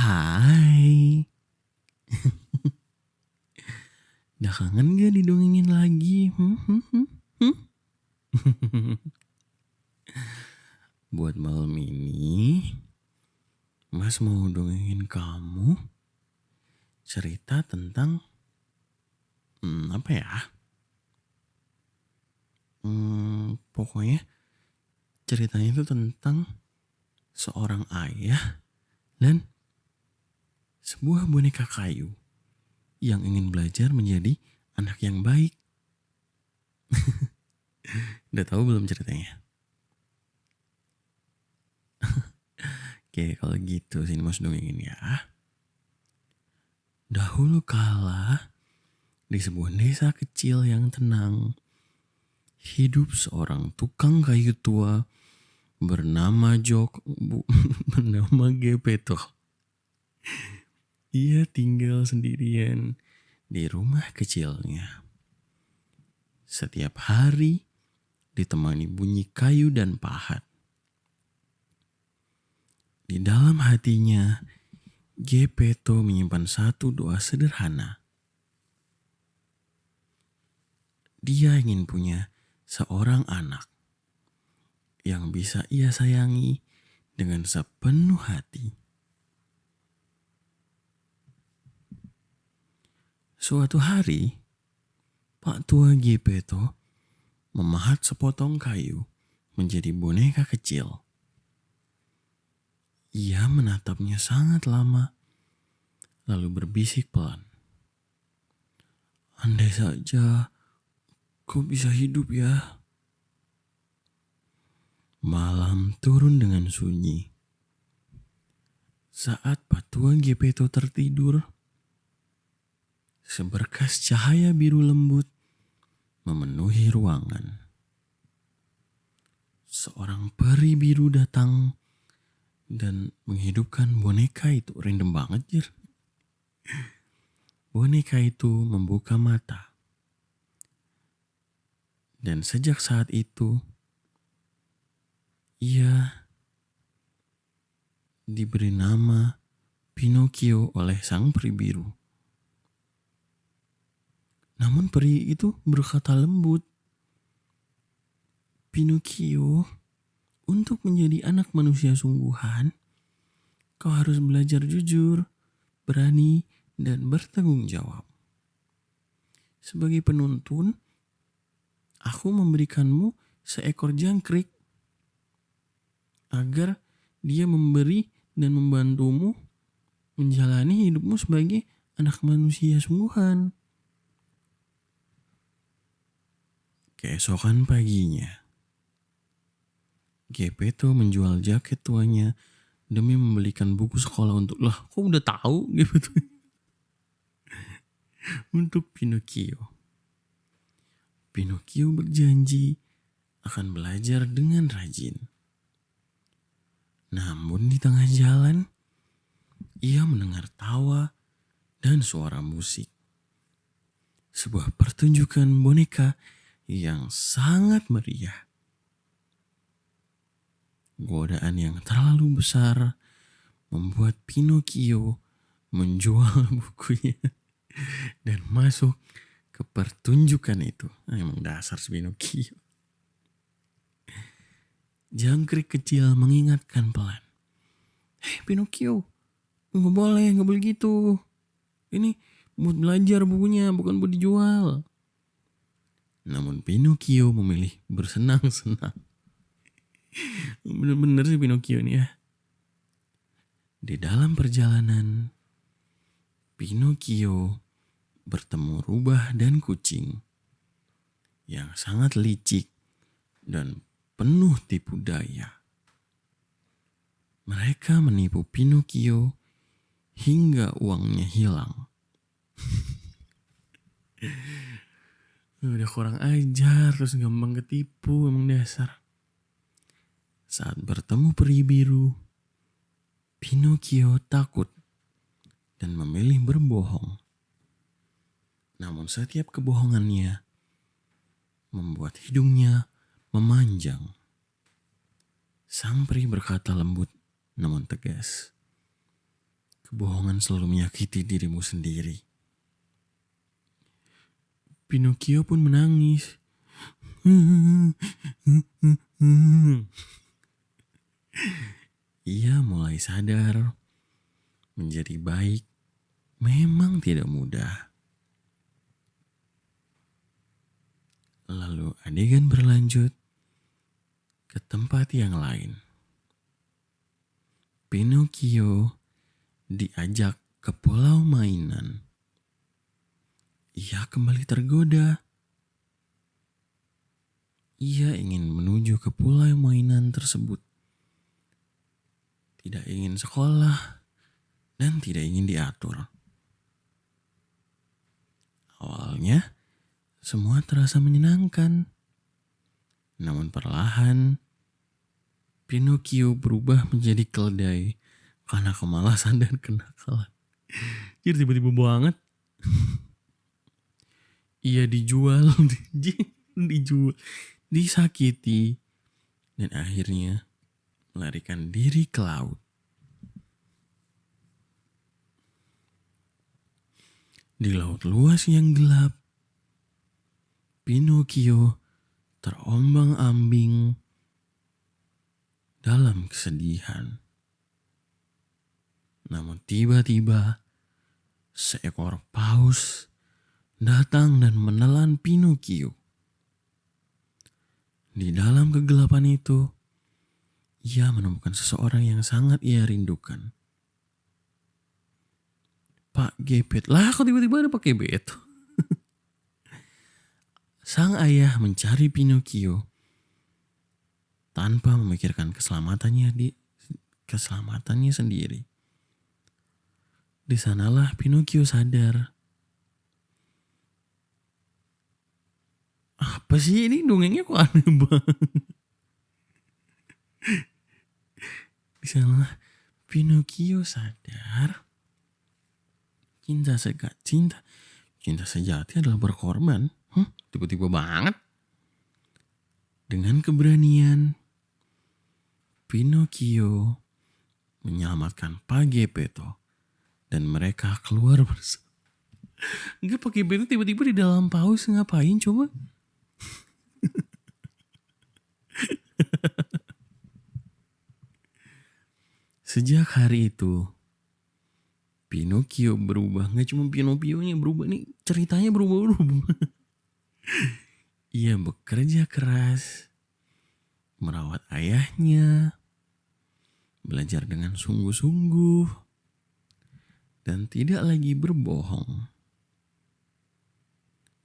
Hai, udah kangen gak didongengin lagi? Buat malam ini, Mas mau dongengin kamu cerita tentang apa ya? Pokoknya ceritanya itu tentang seorang ayah dan sebuah boneka kayu yang ingin belajar menjadi anak yang baik. Udah tahu belum ceritanya? Oke, kalau gitu sini Mas dongengin ya. Dahulu kala di sebuah desa kecil yang tenang, hidup seorang tukang kayu tua bernama bernama Gepeto. Ia tinggal sendirian di rumah kecilnya. Setiap hari ditemani bunyi kayu dan pahat. Di dalam hatinya, Gepeto menyimpan satu doa sederhana. Dia ingin punya seorang anak yang bisa ia sayangi dengan sepenuh hati. Suatu hari, Pak Tua Gepeto memahat sepotong kayu menjadi boneka kecil. Ia menatapnya sangat lama, lalu berbisik pelan. Andai saja kau bisa hidup ya. Malam turun dengan sunyi. Saat Pak Tua Gepeto tertidur, seberkas cahaya biru lembut memenuhi ruangan. Seorang peri biru datang dan menghidupkan boneka itu. Random banget, Jir. Boneka itu membuka mata. Dan sejak saat itu, ia diberi nama Pinocchio oleh sang peri biru. Namun peri itu berkata lembut, Pinocchio, untuk menjadi anak manusia sungguhan, kau harus belajar jujur, berani, dan bertanggung jawab. Sebagai penuntun, aku memberikanmu seekor jangkrik agar dia memberi dan membantumu menjalani hidupmu sebagai anak manusia sungguhan. Keesokan paginya, Gepeto menjual jaket tuanya demi membelikan buku sekolah kok udah tahu gitu. Untuk Pinocchio. Pinocchio berjanji akan belajar dengan rajin. Namun di tengah jalan, ia mendengar tawa dan suara musik. Sebuah pertunjukan boneka yang sangat meriah. Godaan yang terlalu besar membuat Pinocchio menjual bukunya dan masuk ke pertunjukan itu. Emang dasar si Pinocchio. Jangkrik kecil mengingatkan pelan. Hei Pinocchio, gak boleh gitu. Ini buat belajar bukunya, bukan buat dijual. Namun Pinocchio memilih bersenang-senang. Bener-bener sih Pinocchio nih ya. Di dalam perjalanan, Pinocchio bertemu rubah dan kucing yang sangat licik dan penuh tipu daya. Mereka menipu Pinocchio hingga uangnya hilang. Udah kurang ajar, terus gampang ketipu, emang dasar. Saat bertemu peri biru, Pinocchio takut dan memilih berbohong. Namun setiap kebohongannya membuat hidungnya memanjang. Sang peri berkata lembut namun tegas, Kebohongan selalu menyakiti dirimu sendiri. Pinocchio pun menangis. Ia mulai sadar menjadi baik memang tidak mudah. Lalu adegan berlanjut ke tempat yang lain. Pinocchio diajak ke pulau mainan. Ia kembali tergoda. Ia ingin menuju ke pulau mainan tersebut. Tidak ingin sekolah dan tidak ingin diatur. Awalnya semua terasa menyenangkan. Namun perlahan Pinocchio berubah menjadi keledai karena kemalasan dan kenakalan. Jadi tiba-tiba banget. Ia dijual, disakiti, dan akhirnya melarikan diri ke laut. Di laut luas yang gelap, Pinocchio terombang-ambing dalam kesedihan. Namun tiba-tiba seekor paus datang dan menelan Pinocchio. Di dalam kegelapan itu, ia menemukan seseorang yang sangat ia rindukan. Pak Gepet. Lah kok tiba-tiba ada Pak Gepet? Sang ayah mencari Pinocchio tanpa memikirkan keselamatannya sendiri. Di sanalah Pinocchio sadar. Apa sih ini dongengnya kok aneh banget. Di sanalah Pinocchio sadar. Cinta sejati adalah berkorban. Tiba-tiba banget. Dengan keberanian, Pinocchio menyelamatkan Pak Geppetto dan mereka keluar bersama. Enggak, Pak Geppetto tiba-tiba di dalam paus ngapain coba? Sejak hari itu, Pinocchio berubah. Gak cuma Pinocchio-nya berubah nih, ceritanya berubah-ubah. Ia bekerja keras, merawat ayahnya, belajar dengan sungguh-sungguh, dan tidak lagi berbohong.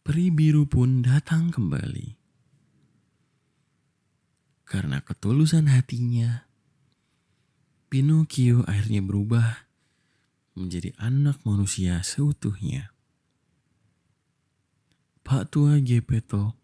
Peri biru pun datang kembali. Karena ketulusan hatinya, Pinocchio akhirnya berubah menjadi anak manusia seutuhnya. Pak tua Geppetto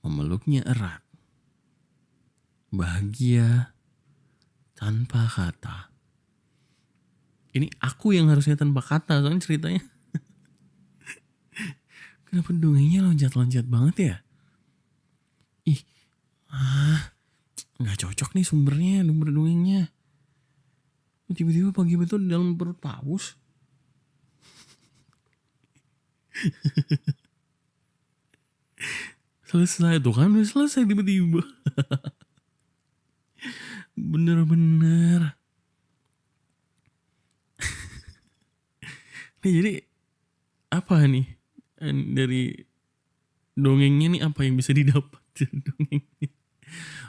memeluknya erat. Bahagia tanpa kata. Ini aku yang harusnya tanpa kata soalnya ceritanya. Kenapa dongengnya loncat-loncat banget ya? Gak cocok nih sumber dongengnya. Tiba-tiba pagi betul di dalam perut paus. Selesai tuh kan, udah selesai tiba-tiba. Bener-bener. Nih jadi apa nih dari dongengnya nih, apa yang bisa didapat dari dongengnya?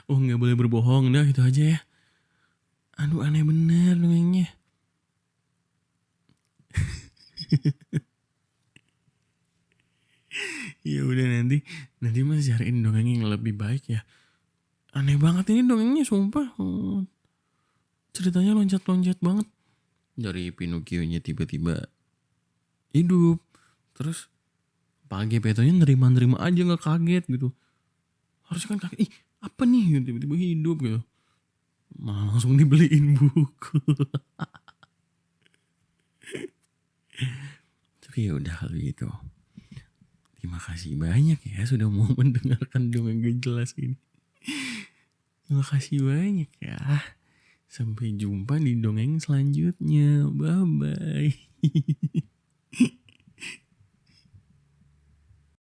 Oh, nggak boleh berbohong, dah itu aja ya. Aduh, aneh bener dongengnya. Ya udah, nanti Mas cariin dongeng yang lebih baik ya. Aneh banget ini dongengnya, sumpah. Ceritanya loncat-loncat banget. Dari Pinocchio-nya tiba-tiba hidup, terus Pak Geppetto-nya nerima aja, nggak kaget gitu. Harusnya kan kaget, apa nih, tiba-tiba hidup gitu. Malah langsung dibeliin buku. Tapi ya udah, kalau gitu terima kasih banyak ya sudah mau mendengarkan dongeng gak jelas ini. Terima kasih banyak ya. Sampai jumpa di dongeng selanjutnya. Bye bye.